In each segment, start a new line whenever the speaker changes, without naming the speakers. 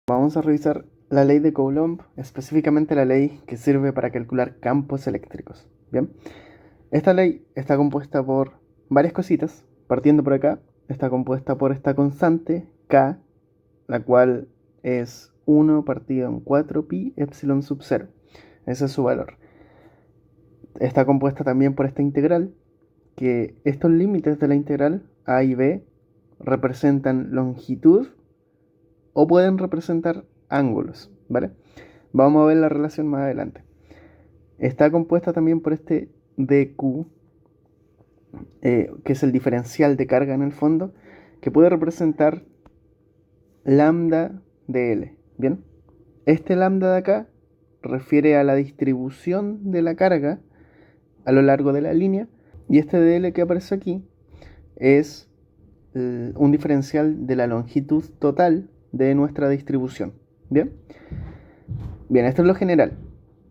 Vamos a revisar la ley de Coulomb, específicamente la ley que sirve para calcular campos eléctricos. Bien, esta ley está compuesta por varias cositas. Partiendo por acá, está compuesta por esta constante K, la cual es 1 partido en 4pi epsilon sub 0. Ese es su valor. Está compuesta también por esta integral, que estos límites de la integral a y b representan longitud o pueden representar ángulos, ¿vale? Vamos a ver la relación más adelante. Está compuesta también por este dq, que es el diferencial de carga en el fondo, que puede representar lambda de L, ¿bien? Este lambda de acá refiere a la distribución de la carga a lo largo de la línea, y este de L que aparece aquí es un diferencial de la longitud total de nuestra distribución, ¿bien? Bien, esto es lo general,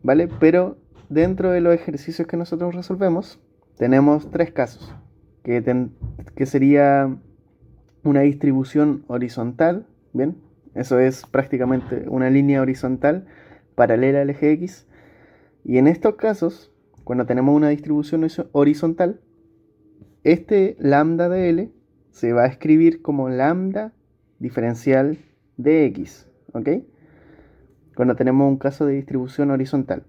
¿vale? Pero dentro de los ejercicios que nosotros resolvemos, tenemos tres casos, que sería una distribución horizontal, ¿bien? Eso es prácticamente una línea horizontal paralela al eje X. Y en estos casos, cuando tenemos una distribución horizontal, este lambda de L se va a escribir como lambda diferencial de X, ¿ok? Cuando tenemos un caso de distribución horizontal.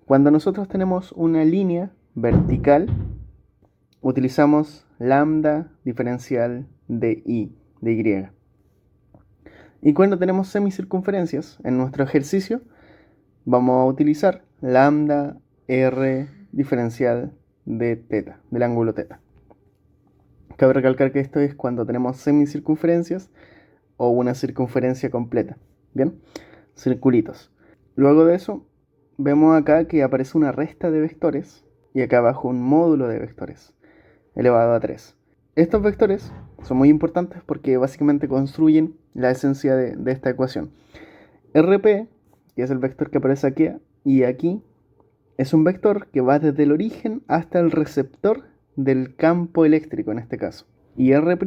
Cuando nosotros tenemos una línea vertical, utilizamos lambda diferencial de Y. Y cuando tenemos semicircunferencias en nuestro ejercicio, vamos a utilizar lambda r diferencial de teta, del ángulo teta. Cabe recalcar que esto es cuando tenemos semicircunferencias o una circunferencia completa. ¿Bien? Circulitos. Luego de eso, vemos acá que aparece una resta de vectores y acá abajo un módulo de vectores elevado a 3. Estos vectores son muy importantes porque básicamente construyen la esencia de esta ecuación. RP, que es el vector que aparece aquí y aquí, es un vector que va desde el origen hasta el receptor del campo eléctrico en este caso. Y R'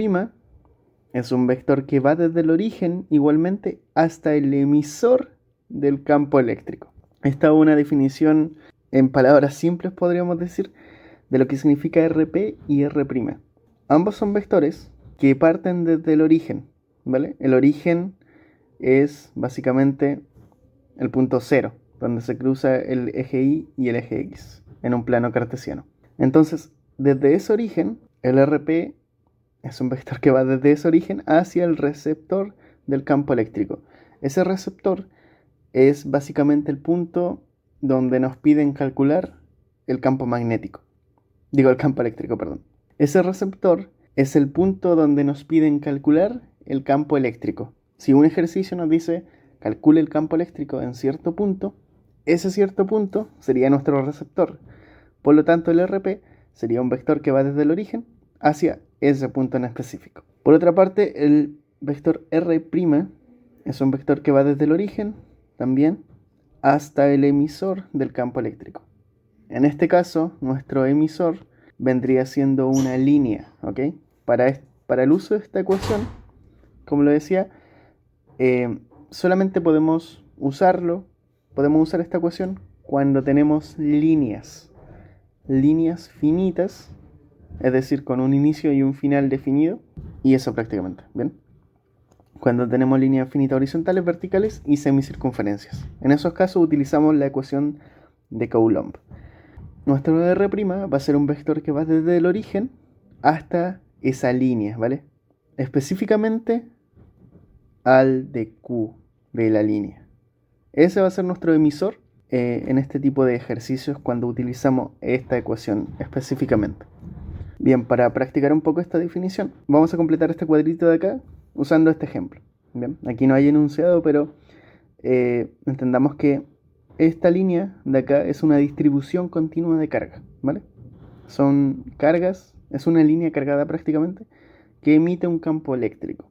es un vector que va desde el origen igualmente hasta el emisor del campo eléctrico. Esta es una definición en palabras simples, podríamos decir, de lo que significa RP y R'. Ambos son vectores que parten desde el origen, ¿vale? El origen es básicamente el punto 0, donde se cruza el eje Y y el eje X en un plano cartesiano. Entonces, desde ese origen, el RP es un vector que va desde ese origen hacia el receptor del campo eléctrico. Ese receptor es básicamente el punto donde nos piden calcular el campo magnético. Digo, el campo eléctrico, perdón. Ese receptor es el punto donde nos piden calcular el campo eléctrico. Si un ejercicio nos dice calcule el campo eléctrico en cierto punto, ese cierto punto sería nuestro receptor. Por lo tanto, el RP sería un vector que va desde el origen hacia ese punto en específico. Por otra parte, el vector R' es un vector que va desde el origen también hasta el emisor del campo eléctrico. En este caso, nuestro emisor vendría siendo una línea, ¿ok? Para el uso de esta ecuación, como lo decía, solamente podemos usar esta ecuación cuando tenemos líneas finitas, es decir, con un inicio y un final definido, y eso prácticamente, ¿bien? Cuando tenemos líneas finitas horizontales, verticales y semicircunferencias. En esos casos utilizamos la ecuación de Coulomb. Nuestro R' va a ser un vector que va desde el origen hasta esa línea, ¿vale? Específicamente al de Q de la línea. Ese va a ser nuestro emisor en este tipo de ejercicios cuando utilizamos esta ecuación específicamente. Bien, para practicar un poco esta definición, vamos a completar este cuadrito de acá usando este ejemplo. Bien, aquí no hay enunciado, pero entendamos que esta línea de acá es una distribución continua de carga, ¿vale? Son cargas, es una línea cargada prácticamente que emite un campo eléctrico.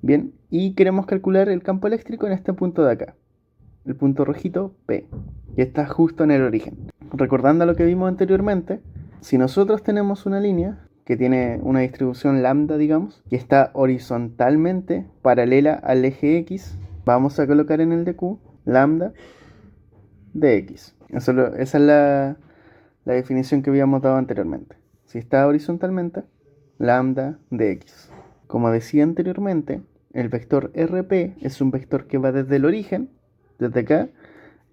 Bien, y queremos calcular el campo eléctrico en este punto de acá, el punto rojito P, que está justo en el origen. Recordando lo que vimos anteriormente, si nosotros tenemos una línea que tiene una distribución lambda, digamos, que está horizontalmente paralela al eje X, vamos a colocar en el de Q lambda de X. Esa es la definición que habíamos dado anteriormente. Si está horizontalmente, lambda de X. Como decía anteriormente, el vector RP es un vector que va desde el origen, desde acá,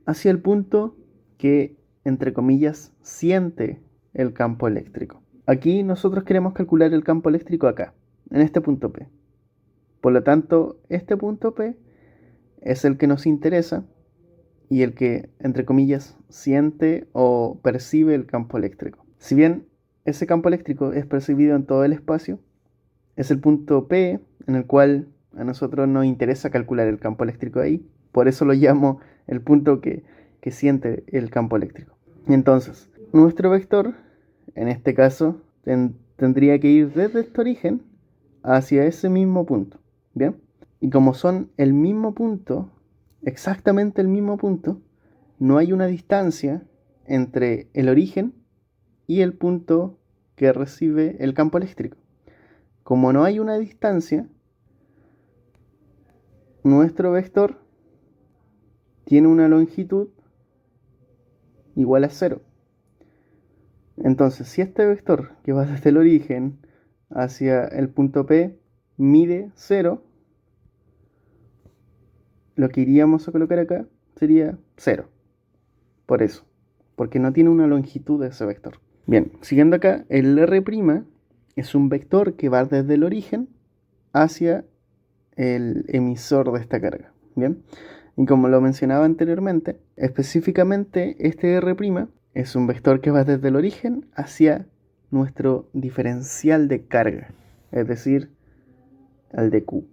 hacia el punto que, entre comillas, siente el campo eléctrico. Aquí nosotros queremos calcular el campo eléctrico acá, en este punto P. Por lo tanto, este punto P es el que nos interesa y el que, entre comillas, siente o percibe el campo eléctrico. Si bien ese campo eléctrico es percibido en todo el espacio, es el punto P en el cual a nosotros nos interesa calcular el campo eléctrico ahí. Por eso lo llamo el punto que siente el campo eléctrico. Entonces, nuestro vector, en este caso, tendría que ir desde este origen hacia ese mismo punto. ¿Bien? Y como son el mismo punto, exactamente el mismo punto, no hay una distancia entre el origen y el punto que recibe el campo eléctrico. Como no hay una distancia, nuestro vector tiene una longitud igual a 0. Entonces, si este vector que va desde el origen hacia el punto P mide 0, lo que iríamos a colocar acá sería 0. Por eso, porque no tiene una longitud de ese vector. Bien, siguiendo acá, el R' es un vector que va desde el origen hacia el emisor de esta carga. Bien, y como lo mencionaba anteriormente, específicamente este R' es un vector que va desde el origen hacia nuestro diferencial de carga, es decir, al de Q.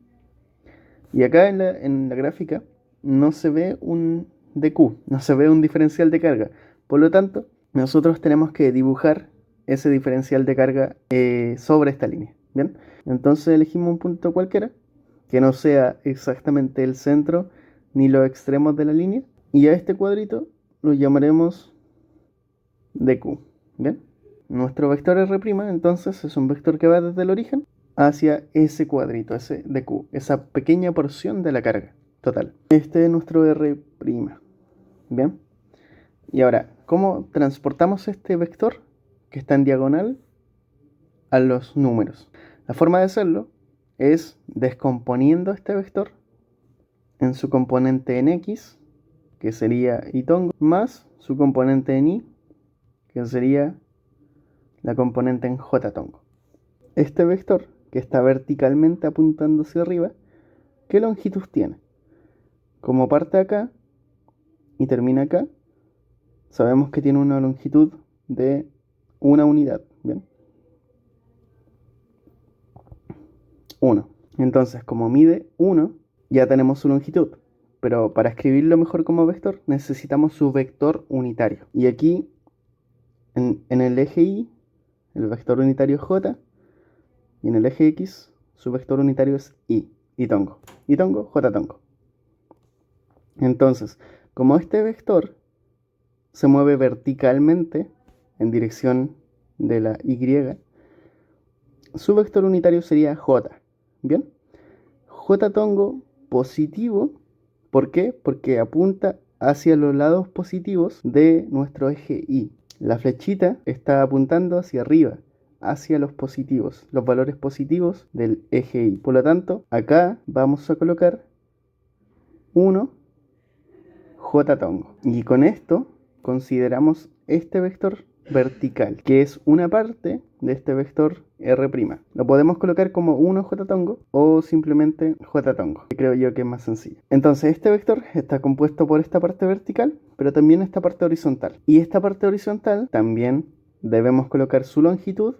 Y acá en la gráfica no se ve un dq, no se ve un diferencial de carga. Por lo tanto, nosotros tenemos que dibujar ese diferencial de carga sobre esta línea. Bien, entonces elegimos un punto cualquiera que no sea exactamente el centro ni los extremos de la línea, y a este cuadrito lo llamaremos dq. Bien, nuestro vector R' entonces es un vector que va desde el origen hacia ese cuadrito, ese dq, esa pequeña porción de la carga total. Este es nuestro R'. Bien, y ahora, ¿cómo transportamos este vector que está en diagonal a los números? La forma de hacerlo es descomponiendo este vector en su componente en X, que sería y tongo, más su componente en Y, que sería la componente en J tongo. Este vector, que está verticalmente apuntando hacia arriba, ¿qué longitud tiene? Como parte acá y termina acá, sabemos que tiene una longitud de una unidad. Bien, 1. Entonces, como mide 1, ya tenemos su longitud. Pero para escribirlo mejor como vector, necesitamos su vector unitario. Y aquí, en el eje Y, el vector unitario es J, y en el eje X, su vector unitario es Y tongo. Y tongo, J tongo. Entonces, como este vector se mueve verticalmente en dirección de la Y, su vector unitario sería J. Bien, J tongo positivo. ¿Por qué? Porque apunta hacia los lados positivos de nuestro eje Y. La flechita está apuntando hacia arriba, hacia los positivos, los valores positivos del eje Y. Por lo tanto, acá vamos a colocar 1 J tongo. Y con esto consideramos este vector vertical, que es una parte de este vector R'. Lo podemos colocar como 1 J tongo o simplemente J tongo, que creo yo que es más sencillo. Entonces este vector está compuesto por esta parte vertical, pero también esta parte horizontal. Y esta parte horizontal también debemos colocar su longitud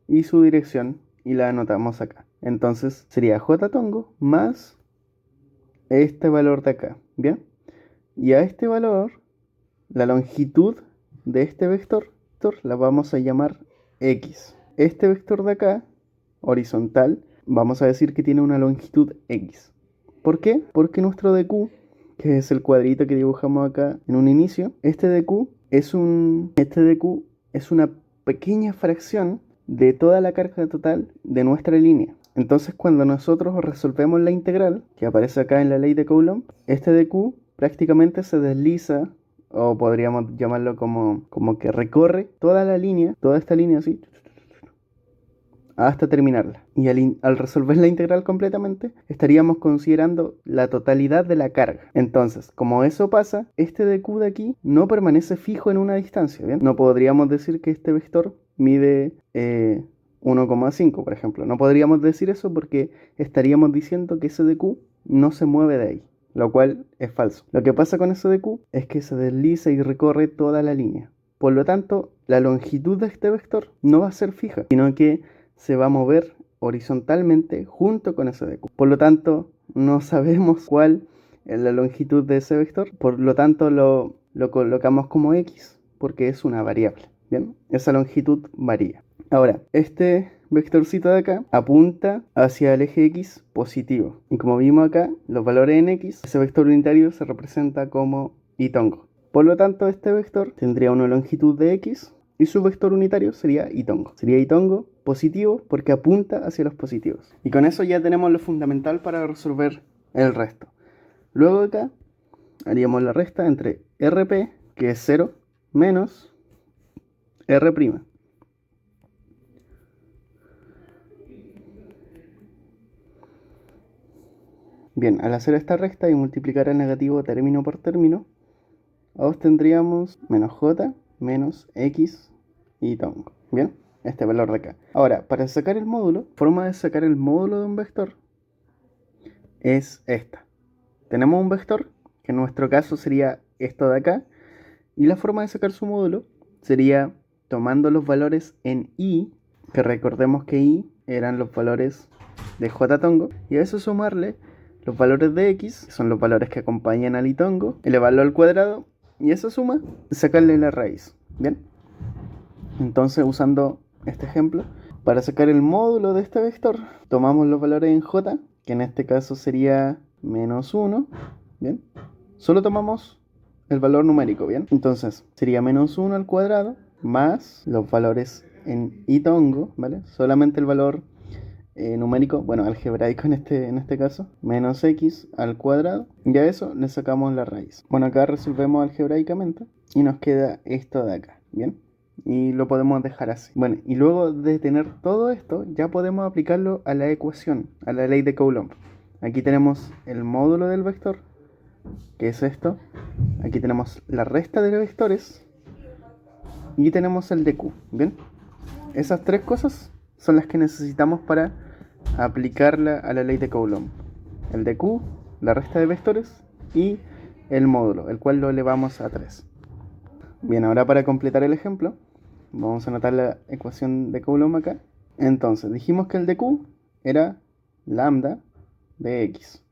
y su dirección, y la anotamos acá. Entonces sería J tongo más este valor de acá. Bien, y a este valor, la longitud de este vector la vamos a llamar X. Este vector de acá, horizontal, vamos a decir que tiene una longitud X. ¿Por qué? Porque nuestro dq, que es el cuadrito que dibujamos acá en un inicio, este dq es una pequeña fracción de toda la carga total de nuestra línea. Entonces cuando nosotros resolvemos la integral, que aparece acá en la ley de Coulomb, este de Q prácticamente se desliza, o podríamos llamarlo como que recorre toda esta línea así, hasta terminarla. Y al resolver la integral completamente, estaríamos considerando la totalidad de la carga. Entonces, como eso pasa, este de Q de aquí no permanece fijo en una distancia, ¿bien? No podríamos decir que este vector mide 1,5, por ejemplo. No podríamos decir eso porque estaríamos diciendo que ese de Q no se mueve de ahí, lo cual es falso. Lo que pasa con ese de Q es que se desliza y recorre toda la línea. Por lo tanto, la longitud de este vector no va a ser fija, sino que se va a mover horizontalmente junto con ese de Q. Por lo tanto, no sabemos cuál es la longitud de ese vector. Por lo tanto, lo colocamos como X porque es una variable. Bien, esa longitud varía. Ahora, este vectorcito de acá apunta hacia el eje X positivo. Y como vimos acá, los valores en X, ese vector unitario se representa como y-tongo. Por lo tanto, este vector tendría una longitud de X y su vector unitario sería y-tongo. Sería y-tongo positivo porque apunta hacia los positivos. Y con eso ya tenemos lo fundamental para resolver el resto. Luego de acá haríamos la resta entre RP, que es 0, menos R'. Bien, al hacer esta resta y multiplicar el negativo término por término, obtendríamos menos j menos x y tongo. Bien, este valor de acá. Ahora, para sacar el módulo, forma de sacar el módulo de un vector es esta. Tenemos un vector, que en nuestro caso sería esto de acá, y la forma de sacar su módulo sería tomando los valores en i, que recordemos que i eran los valores de j tongo, y a eso sumarle los valores de x, que son los valores que acompañan al y-tongo, elevarlo al cuadrado, y esa suma, sacarle la raíz. Bien, entonces usando este ejemplo, para sacar el módulo de este vector, tomamos los valores en j, que en este caso sería menos 1, bien, solo tomamos el valor numérico, bien, entonces sería menos 1 al cuadrado, más los valores en y-tongo, ¿vale? Solamente el valor numérico, bueno, algebraico en este caso, menos x al cuadrado, y a eso le sacamos la raíz. Bueno, acá resolvemos algebraicamente y nos queda esto de acá, ¿bien? Y lo podemos dejar así. Bueno, y luego de tener todo esto, ya podemos aplicarlo a la ecuación, a la ley de Coulomb. Aquí tenemos el módulo del vector, que es esto. Aquí tenemos la resta de los vectores y tenemos el de Q, ¿bien? Esas tres cosas son las que necesitamos para aplicarla a la ley de Coulomb. El de Q, la resta de vectores y el módulo, el cual lo elevamos a 3. Bien, ahora para completar el ejemplo, vamos a anotar la ecuación de Coulomb acá. Entonces, dijimos que el de Q era lambda de x.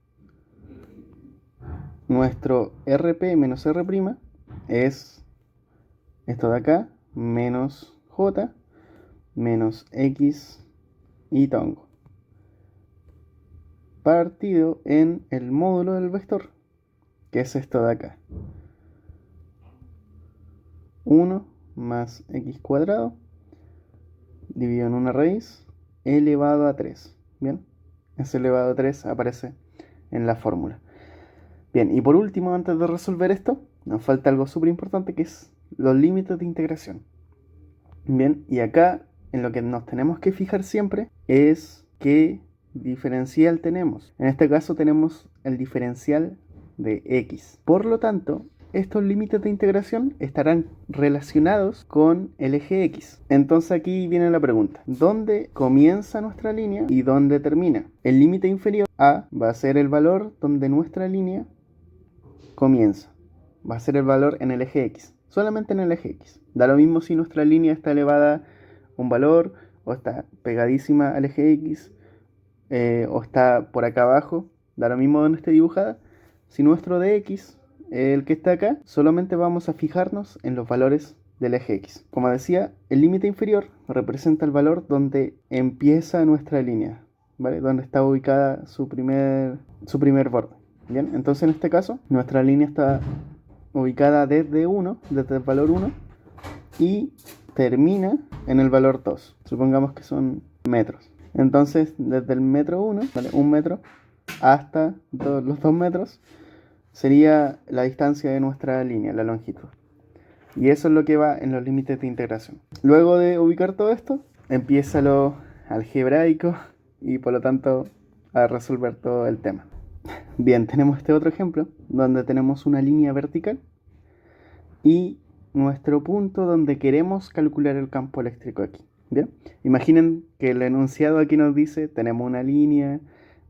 Nuestro RP menos R' es esto de acá, menos j menos x y tongo, partido en el módulo del vector, que es esto de acá. 1 más x cuadrado dividido en una raíz elevado a 3. Bien, ese elevado a 3 aparece en la fórmula. Bien, y por último, antes de resolver esto, nos falta algo súper importante, que es los límites de integración. Bien, y acá en lo que nos tenemos que fijar siempre es qué diferencial tenemos. En este caso tenemos el diferencial de x. Por lo tanto, estos límites de integración estarán relacionados con el eje x. Entonces aquí viene la pregunta: ¿dónde comienza nuestra línea y dónde termina? El límite inferior a va a ser el valor donde nuestra línea comienza. Va a ser el valor en el eje x. Solamente en el eje x. Da lo mismo si nuestra línea está elevada un valor o está pegadísima al eje x o está por acá abajo. Da lo mismo donde esté dibujada. Si nuestro de x, el que está acá, solamente vamos a fijarnos en los valores del eje x. Como decía, el límite inferior representa el valor donde empieza nuestra línea, ¿vale? Donde está ubicada su primer borde. Bien, entonces en este caso nuestra línea está ubicada desde el valor 1 y termina en el valor 2. Supongamos que son metros. Entonces, desde el metro 1, ¿vale? 1 metro, hasta los 2 metros, sería la distancia de nuestra línea, la longitud. Y eso es lo que va en los límites de integración. Luego de ubicar todo esto, empieza lo algebraico y por lo tanto a resolver todo el tema. Bien, tenemos este otro ejemplo donde tenemos una línea vertical y nuestro punto donde queremos calcular el campo eléctrico aquí. Bien, imaginen que el enunciado aquí nos dice tenemos una línea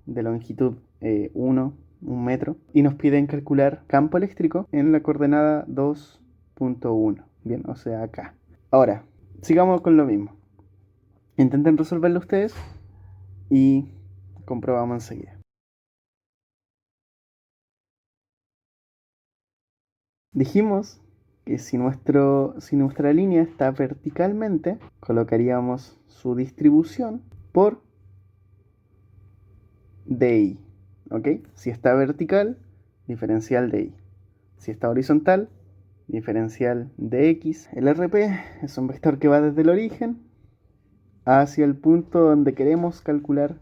de longitud 1 metro y nos piden calcular campo eléctrico en la coordenada 2.1. Bien, o sea acá. Ahora, sigamos con lo mismo. Intenten resolverlo ustedes y comprobamos enseguida. Dijimos que si nuestra línea está verticalmente, colocaríamos su distribución por DI. ¿Ok? Si está vertical, diferencial de I. Si está horizontal, diferencial de X. El RP es un vector que va desde el origen hacia el punto donde queremos calcular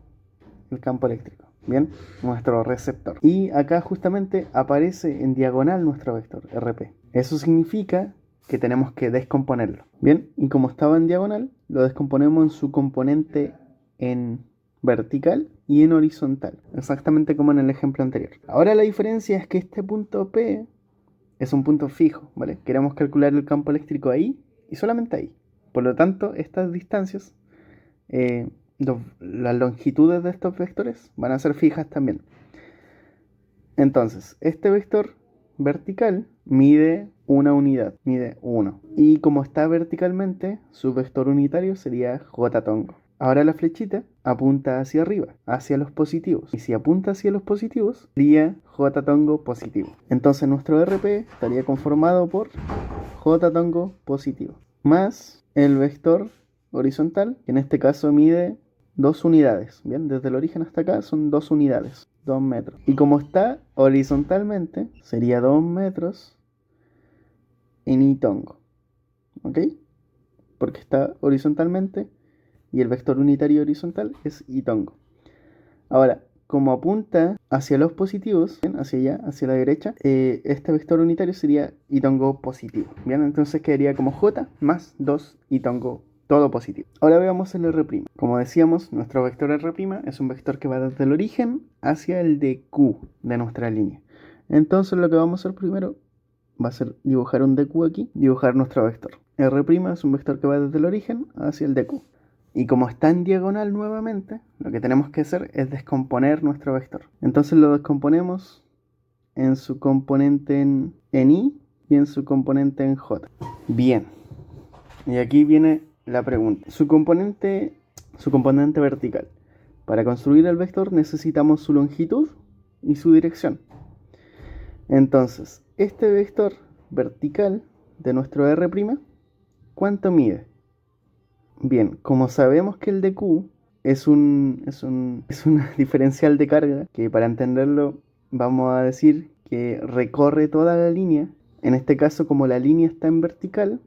el campo eléctrico. Bien, nuestro receptor. Y acá justamente aparece en diagonal nuestro vector RP. Eso significa que tenemos que descomponerlo. Bien, y como estaba en diagonal, lo descomponemos en su componente en vertical y en horizontal, exactamente como en el ejemplo anterior. Ahora la diferencia es que este punto P es un punto fijo, ¿vale? Queremos calcular el campo eléctrico ahí y solamente ahí. Por lo tanto, estas distancias, las longitudes de estos vectores van a ser fijas también. Entonces, este vector vertical mide una unidad, mide 1. Y como está verticalmente, su vector unitario sería j tongo. Ahora la flechita apunta hacia arriba, hacia los positivos. Y si apunta hacia los positivos, sería j tongo positivo. Entonces nuestro RP estaría conformado por j tongo positivo, más el vector horizontal, que en este caso mide 2 unidades. Bien, desde el origen hasta acá son 2 unidades, 2 metros. Y como está horizontalmente, sería 2 metros en I tongo. ¿Ok? Porque está horizontalmente y el vector unitario horizontal es I tongo. Ahora, como apunta hacia los positivos, ¿bien? Hacia allá, hacia la derecha, este vector unitario sería I tongo positivo. Bien, entonces quedaría como J más 2 I tongo todo positivo. Ahora veamos el R'. Como decíamos, nuestro vector R' es un vector que va desde el origen hacia el DQ de nuestra línea. Entonces lo que vamos a hacer primero va a ser dibujar un DQ aquí, dibujar nuestro vector. R' es un vector que va desde el origen hacia el DQ. Y como está en diagonal nuevamente, lo que tenemos que hacer es descomponer nuestro vector. Entonces lo descomponemos en su componente en I y en su componente en J. Bien. Y aquí viene la pregunta. Su componente vertical. Para construir el vector necesitamos su longitud y su dirección. Entonces, este vector vertical de nuestro R', ¿cuánto mide? Bien, como sabemos que el DQ es una diferencial de carga, que para entenderlo vamos a decir que recorre toda la línea. En este caso, como la línea está en vertical,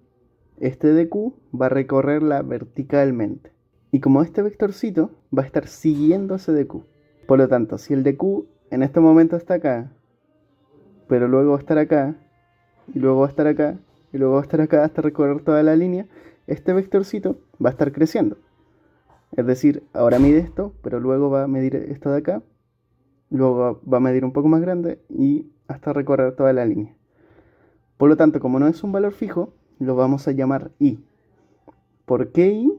este DQ va a recorrerla verticalmente. Y como este vectorcito va a estar siguiendo ese DQ. Por lo tanto, si el DQ en este momento está acá, pero luego va a estar acá, y luego va a estar acá, y luego va a estar acá hasta recorrer toda la línea, este vectorcito va a estar creciendo. Es decir, ahora mide esto, pero luego va a medir esto de acá, luego va a medir un poco más grande y hasta recorrer toda la línea. Por lo tanto, como no es un valor fijo, lo vamos a llamar I. ¿Por qué I?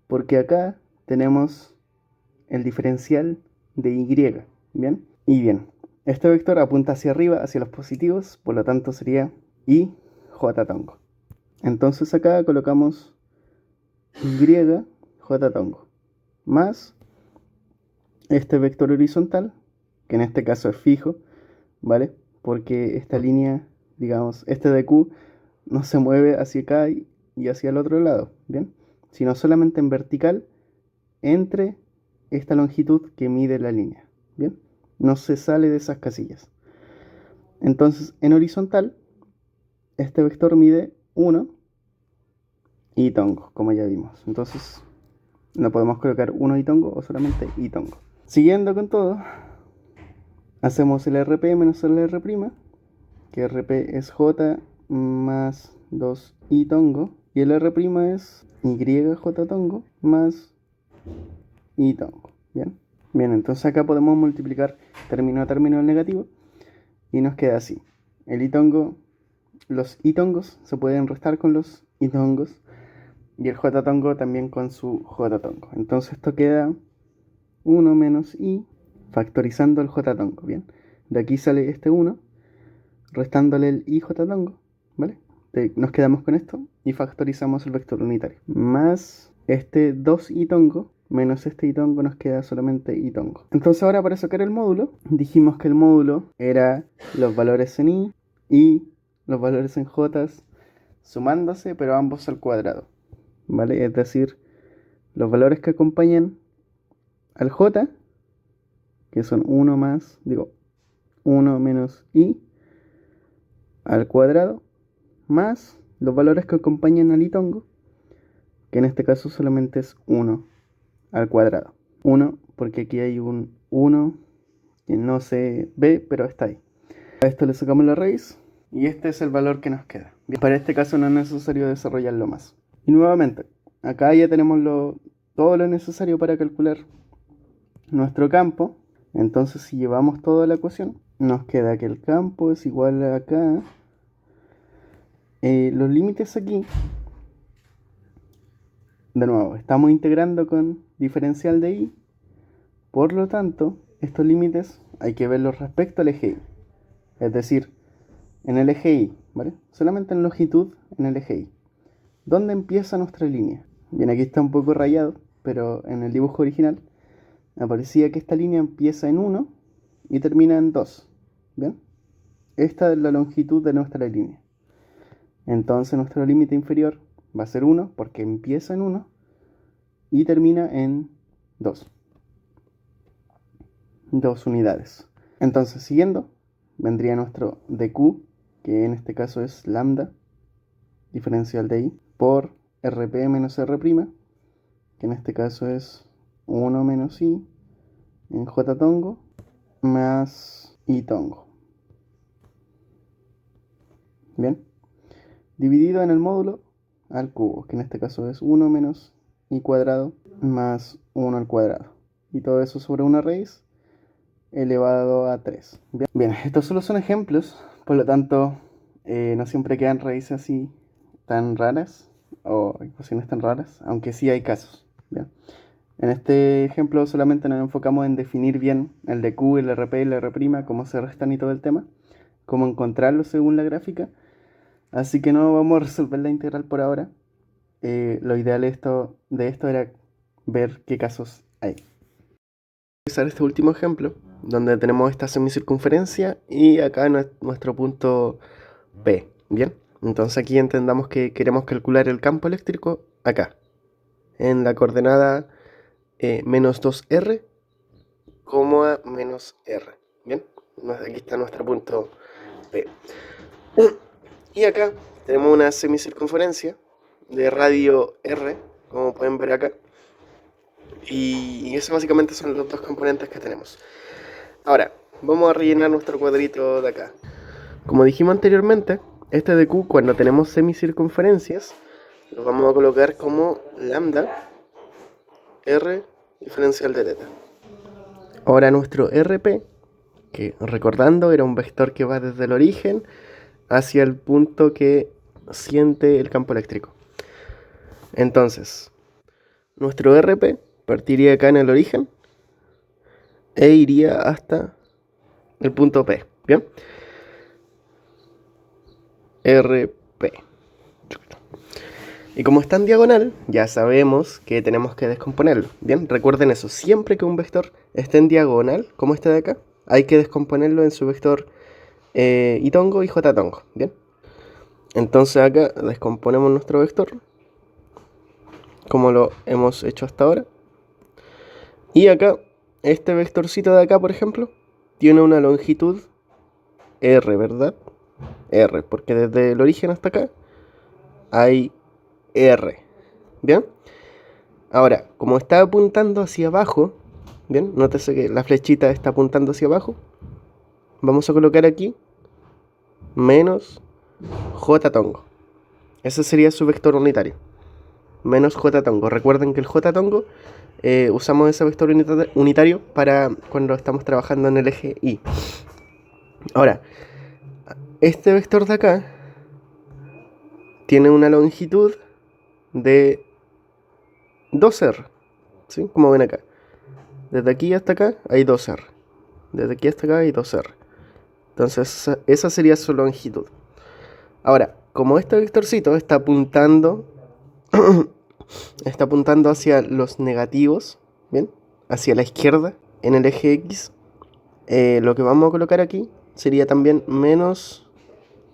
Porque acá tenemos el diferencial de Y. ¿Bien? Y bien, este vector apunta hacia arriba, hacia los positivos, por lo tanto sería I J tongo. Entonces acá colocamos Y J tongo más este vector horizontal, que en este caso es fijo, ¿vale? Porque esta línea, digamos, este DQ no se mueve hacia acá y hacia el otro lado, ¿bien? Sino solamente en vertical entre esta longitud que mide la línea, ¿bien? No se sale de esas casillas. Entonces, en horizontal, este vector mide 1 y tongo, como ya vimos. Entonces, No podemos colocar uno y tongo o solamente y tongo. Siguiendo con todo, hacemos el RP menos el R', que RP es J más 2 y tongo, y el R' es YJ tongo más y tongo. Bien, bien, entonces acá podemos multiplicar término a término el negativo y nos queda así. El itongo, los itongos se pueden restar con los itongos y el j tongo también con su j tongo. Entonces esto queda 1 menos i factorizando el j tongo. Bien, de aquí sale este 1 restándole el ij tongo, ¿vale? Nos quedamos con esto y factorizamos el vector unitario. Más este 2 i tongo menos este i tongo, nos queda solamente i tongo. Entonces ahora para sacar el módulo, dijimos que el módulo era los valores en i y los valores en j sumándose, pero ambos al cuadrado, ¿vale? Es decir, los valores que acompañan al j, que son 1 menos i al cuadrado, más los valores que acompañan al itongo, que en este caso solamente es 1 al cuadrado. 1 porque aquí hay un 1 que no se ve, pero está ahí. A esto le sacamos la raíz y este es el valor que nos queda. Bien, para este caso no es necesario desarrollarlo más. Y nuevamente, acá ya tenemos todo lo necesario para calcular nuestro campo. Entonces si llevamos toda la ecuación, nos queda que el campo es igual a acá. Los límites aquí, de nuevo, estamos integrando con diferencial de i. Por lo tanto, estos límites hay que verlos respecto al eje y. Es decir, en el eje y, ¿vale? Solamente en longitud en el eje y. ¿Dónde empieza nuestra línea? Bien, aquí está un poco rayado, pero en el dibujo original aparecía que esta línea empieza en 1 y termina en 2. ¿Bien? Esta es la longitud de nuestra línea. Entonces nuestro límite inferior va a ser 1 porque empieza en 1 y termina en 2. 2 unidades. Entonces, siguiendo, vendría nuestro dq, que en este caso es lambda, diferencial de i, por rp menos r', que en este caso es 1 menos i en j tongo más i tongo. Bien, dividido en el módulo al cubo, que en este caso es 1 menos i cuadrado más 1 al cuadrado. Y todo eso sobre una raíz elevado a 3. Bien, estos solo son ejemplos, por lo tanto, no siempre quedan raíces así tan raras o ecuaciones tan raras, aunque sí hay casos. Bien. En este ejemplo solamente nos enfocamos en definir bien el dq, el rp y el r', cómo se restan y todo el tema, cómo encontrarlo según la gráfica. Así que no vamos a resolver la integral por ahora. Lo ideal de esto era ver qué casos hay. Usar este último ejemplo, donde tenemos esta semicircunferencia y acá nuestro punto P. Bien, entonces aquí entendamos que queremos calcular el campo eléctrico acá, en la coordenada menos 2r, menos r. Bien, aquí está nuestro punto P. Y acá tenemos una semicircunferencia de radio r, como pueden ver acá. Y eso básicamente son los dos componentes que tenemos. Ahora, vamos a rellenar nuestro cuadrito de acá. Como dijimos anteriormente, este de Q, cuando tenemos semicircunferencias, lo vamos a colocar como lambda r diferencial de teta. Ahora nuestro RP, que recordando era un vector que va desde el origen hacia el punto que siente el campo eléctrico. Entonces, nuestro RP partiría acá en el origen e iría hasta el punto P. ¿Bien? RP. Y como está en diagonal, ya sabemos que tenemos que descomponerlo. Bien, recuerden eso. Siempre que un vector esté en diagonal, como este de acá, hay que descomponerlo en su vector y tongo y j tongo. Bien. Entonces acá descomponemos nuestro vector, como lo hemos hecho hasta ahora. Y acá, este vectorcito de acá, por ejemplo, tiene una longitud r, ¿verdad? R, porque desde el origen hasta acá hay r. ¿Bien? Ahora, como está apuntando hacia abajo, bien, nótese que la flechita está apuntando hacia abajo, vamos a colocar aquí menos j tongo. Ese sería su vector unitario. Menos j tongo. Recuerden que el j tongo usamos ese vector unitario para cuando estamos trabajando en el eje y. Ahora, este vector de acá tiene una longitud de 2r, ¿sí? Como ven acá. Desde aquí hasta acá hay 2r. Desde aquí hasta acá hay 2r. Entonces esa sería su longitud. Ahora, como este vectorcito está apuntando hacia los negativos, ¿bien? Hacia la izquierda en el eje X, lo que vamos a colocar aquí sería también menos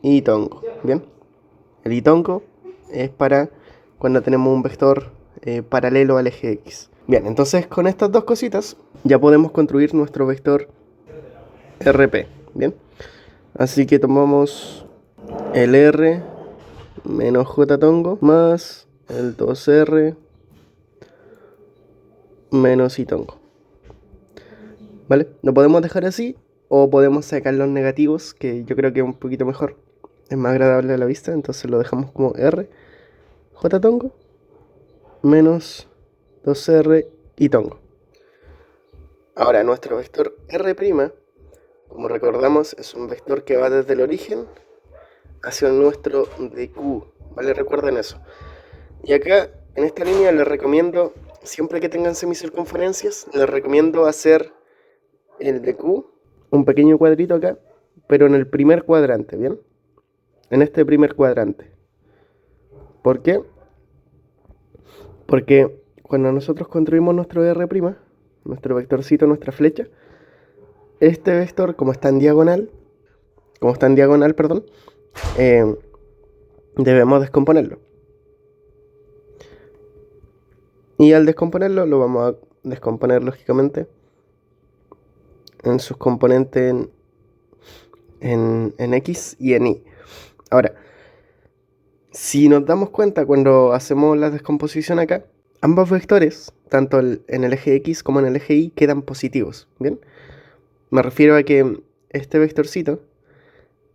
y tongo, ¿bien? El y tongo es para cuando tenemos un vector paralelo al eje X. Bien, entonces con estas dos cositas ya podemos construir nuestro vector RP, ¿bien? Así que tomamos el R menos J tongo más el 2R menos I tongo. ¿Vale? Lo podemos dejar así o podemos sacar los negativos, que yo creo que es un poquito mejor. Es más agradable a la vista, entonces lo dejamos como R J tongo menos 2R I tongo. Ahora, nuestro vector R', como recordamos, es un vector que va desde el origen hacia nuestro DQ, ¿vale? Recuerden eso. Y acá, en esta línea, les recomiendo, siempre que tengan semicircunferencias, les recomiendo hacer el DQ, un pequeño cuadrito acá, pero en el primer cuadrante, ¿bien? En este primer cuadrante. ¿Por qué? Porque cuando nosotros construimos nuestro R', nuestro vectorcito, nuestra flecha, este vector, como está en diagonal, perdón, debemos descomponerlo. Y al descomponerlo, lo vamos a descomponer lógicamente en sus componentes en X y en Y. Ahora, si nos damos cuenta cuando hacemos la descomposición acá, ambos vectores, tanto en el eje X como en el eje Y, quedan positivos, ¿bien? Me refiero a que este vectorcito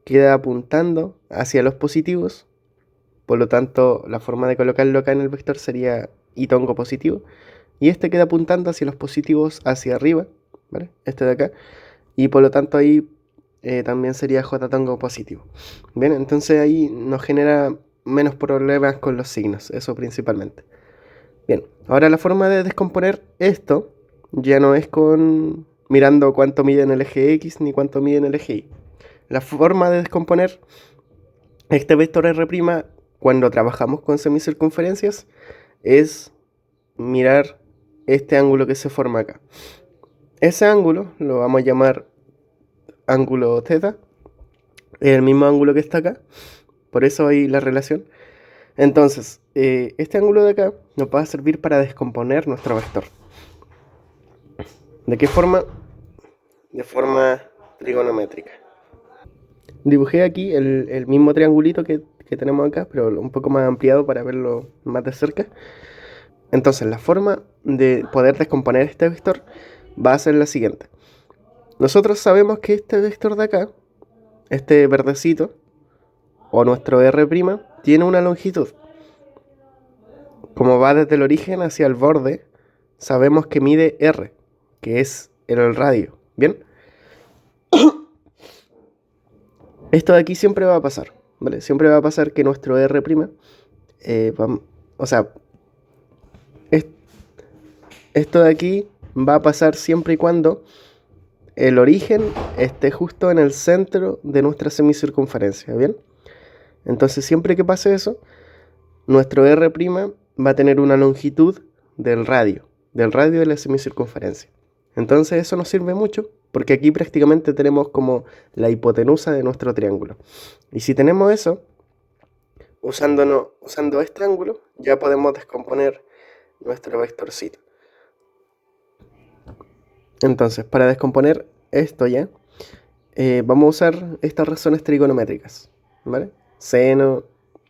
queda apuntando hacia los positivos, por lo tanto la forma de colocarlo acá en el vector sería Y tongo positivo, y este queda apuntando hacia los positivos hacia arriba, ¿vale? Este de acá, y por lo tanto ahí también sería J tongo positivo. Bien, entonces ahí nos genera menos problemas con los signos, eso principalmente. Bien, ahora la forma de descomponer esto ya no es con mirando cuánto mide en el eje X ni cuánto mide en el eje Y. La forma de descomponer este vector R' cuando trabajamos con semicircunferencias es mirar este ángulo que se forma acá. Ese ángulo lo vamos a llamar ángulo θ, es el mismo ángulo que está acá, por eso hay la relación. Entonces, este ángulo de acá nos va a servir para descomponer nuestro vector. ¿De qué forma? De forma trigonométrica. Dibujé aquí el mismo triangulito que tenemos acá, pero un poco más ampliado para verlo más de cerca. Entonces, la forma de poder descomponer este vector va a ser la siguiente. Nosotros sabemos que este vector de acá, este verdecito, o nuestro R', tiene una longitud. Como va desde el origen hacia el borde, sabemos que mide R, que es el radio. ¿Bien? Esto de aquí siempre va a pasar, ¿vale? Siempre va a pasar que nuestro R', o sea, esto de aquí va a pasar siempre y cuando el origen esté justo en el centro de nuestra semicircunferencia, ¿bien? Entonces siempre que pase eso, nuestro R' va a tener una longitud del radio de la semicircunferencia. Entonces eso nos sirve mucho porque aquí prácticamente tenemos como la hipotenusa de nuestro triángulo. Y si tenemos eso, usando este ángulo, ya podemos descomponer nuestro vectorcito. Entonces, para descomponer esto ya, vamos a usar estas razones trigonométricas, ¿vale? Seno,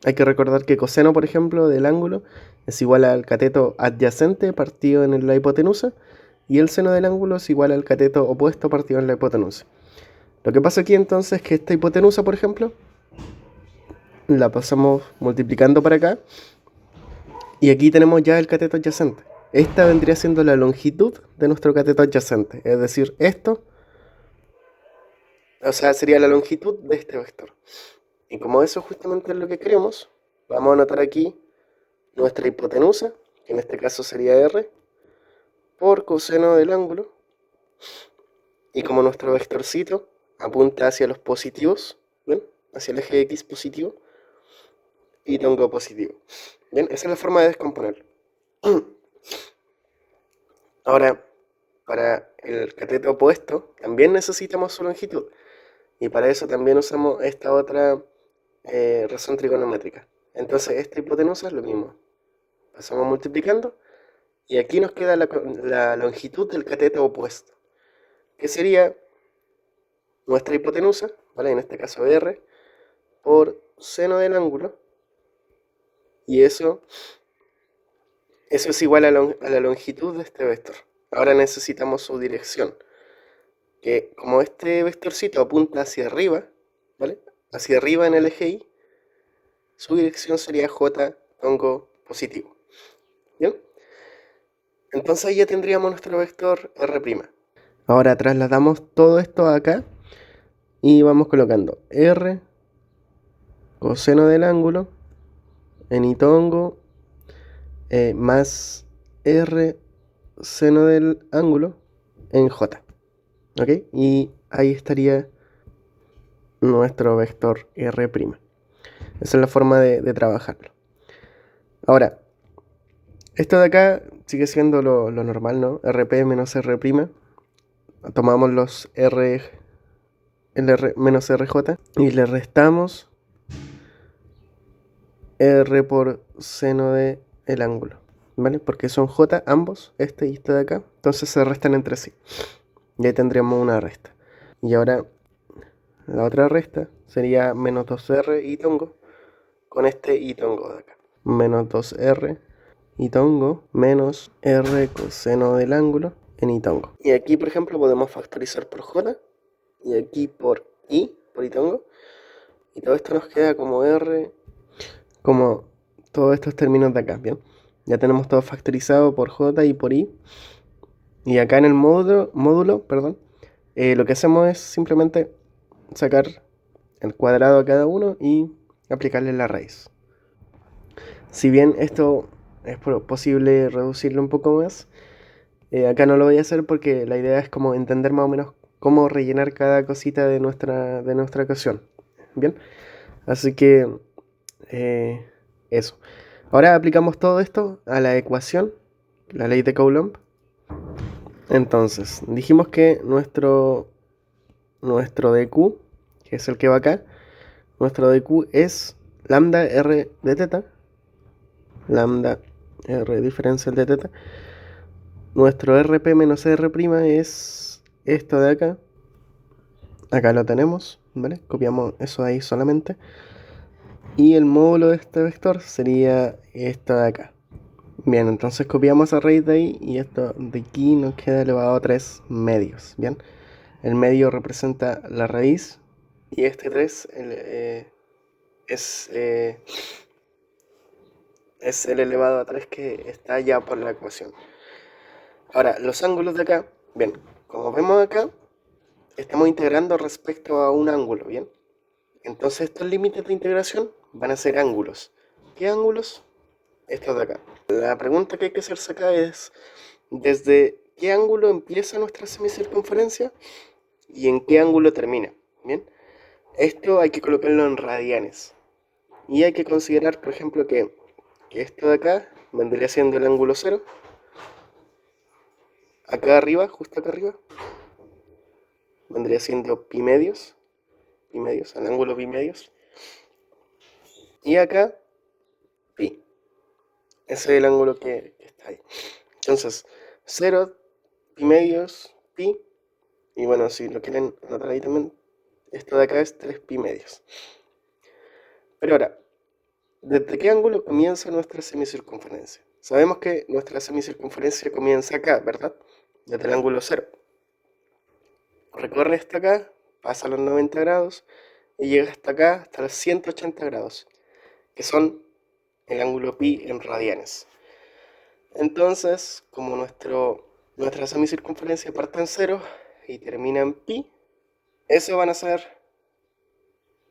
Hay que recordar que coseno, por ejemplo, del ángulo es igual al cateto adyacente partido en la hipotenusa, y el seno del ángulo es igual al cateto opuesto partido en la hipotenusa. Lo que pasa aquí entonces es que esta hipotenusa, por ejemplo, la pasamos multiplicando para acá, y aquí tenemos ya el cateto adyacente. Esta vendría siendo la longitud de nuestro cateto adyacente, es decir, esto, o sea, sería la longitud de este vector. Y como eso justamente es lo que queremos, vamos a anotar aquí nuestra hipotenusa, que en este caso sería r, por coseno del ángulo. Y como nuestro vectorcito apunta hacia los positivos, ¿ven? Hacia el eje X positivo y tongo positivo. Bien, esa es la forma de descomponerlo. Ahora, para el cateto opuesto también necesitamos su longitud. Y para eso también usamos esta otra razón trigonométrica. Entonces esta hipotenusa es lo mismo. Pasamos multiplicando y aquí nos queda la longitud del cateto opuesto, que sería nuestra hipotenusa, ¿vale? En este caso r, por seno del ángulo, y eso es igual a la longitud de este vector. Ahora necesitamos su dirección, que como este vectorcito apunta hacia arriba, ¿vale? Hacia arriba en el eje Y, su dirección sería j tongo positivo. ¿Bien? Entonces ahí ya tendríamos nuestro vector r'. Ahora trasladamos todo esto acá y vamos colocando r coseno del ángulo en itongo más r seno del ángulo en j. ¿Ok? Y ahí estaría nuestro vector r'. Esa es la forma de trabajarlo. Ahora, esto de acá sigue siendo lo normal, ¿no? RP menos R'. Tomamos los R, el R menos RJ y le restamos R por seno del ángulo, ¿vale? Porque son J ambos, este y este de acá, entonces se restan entre sí. Y ahí tendríamos una resta. Y ahora la otra resta sería menos 2R y tongo con este y tongo de acá. Menos 2R y tongo menos R coseno del ángulo en y tongo. Y aquí, por ejemplo, podemos factorizar por J y aquí por itongo. Y todo esto nos queda como R, como todos estos términos de acá, ¿bien? Ya tenemos todo factorizado por J y por I. Y acá en el módulo, lo que hacemos es simplemente sacar el cuadrado a cada uno y aplicarle la raíz. Si bien esto es posible reducirlo un poco más, acá no lo voy a hacer porque la idea es como entender más o menos cómo rellenar cada cosita de nuestra ecuación. Bien, así que eso. Ahora aplicamos todo esto a la ecuación, la ley de Coulomb. Entonces, dijimos que nuestro dq, que es el que va acá, nuestro dq es lambda r de teta, lambda r diferencial de teta. Nuestro rp menos r' es esto de acá. Acá lo tenemos, ¿vale? Copiamos eso de ahí solamente. Y el módulo de este vector sería esto de acá. Bien, entonces copiamos esa raíz de ahí y esto de aquí nos queda elevado a 3 medios. Bien, el medio representa la raíz y este 3 es el elevado a 3 que está ya por la ecuación. Ahora, los ángulos de acá, bien, como vemos acá, estamos integrando respecto a un ángulo, ¿bien? Entonces estos límites de integración van a ser ángulos. ¿Qué ángulos? Estos de acá. La pregunta que hay que hacerse acá es, ¿desde qué ángulo empieza nuestra semicircunferencia y en qué ángulo termina? ¿Bien? Esto hay que colocarlo en radianes. Y hay que considerar, por ejemplo, que esto de acá vendría siendo el ángulo 0. Acá arriba, justo acá arriba, vendría siendo pi medios, el ángulo pi medios. Y acá, pi. Ese es el ángulo que está ahí. Entonces, 0, pi medios, pi. Y bueno, si lo quieren anotar ahí también, esto de acá es 3 pi medios. Pero ahora, ¿Desde qué ángulo comienza nuestra semicircunferencia? Sabemos que nuestra semicircunferencia comienza acá, ¿verdad? Desde el ángulo cero. Recorre hasta acá, pasa los 90 grados y llega hasta acá, hasta los 180 grados, que son el ángulo pi en radianes. Entonces, como nuestra semicircunferencia parte en cero y termina en pi, esos van a ser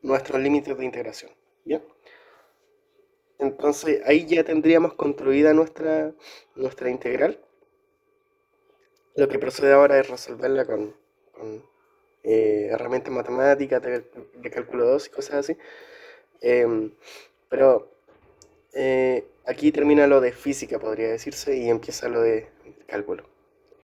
nuestros límites de integración. ¿Bien? Entonces ahí ya tendríamos construida nuestra integral. Lo que procede ahora es resolverla con herramientas matemáticas de cálculo 2 y cosas así. Pero aquí termina lo de física, podría decirse, y empieza lo de cálculo.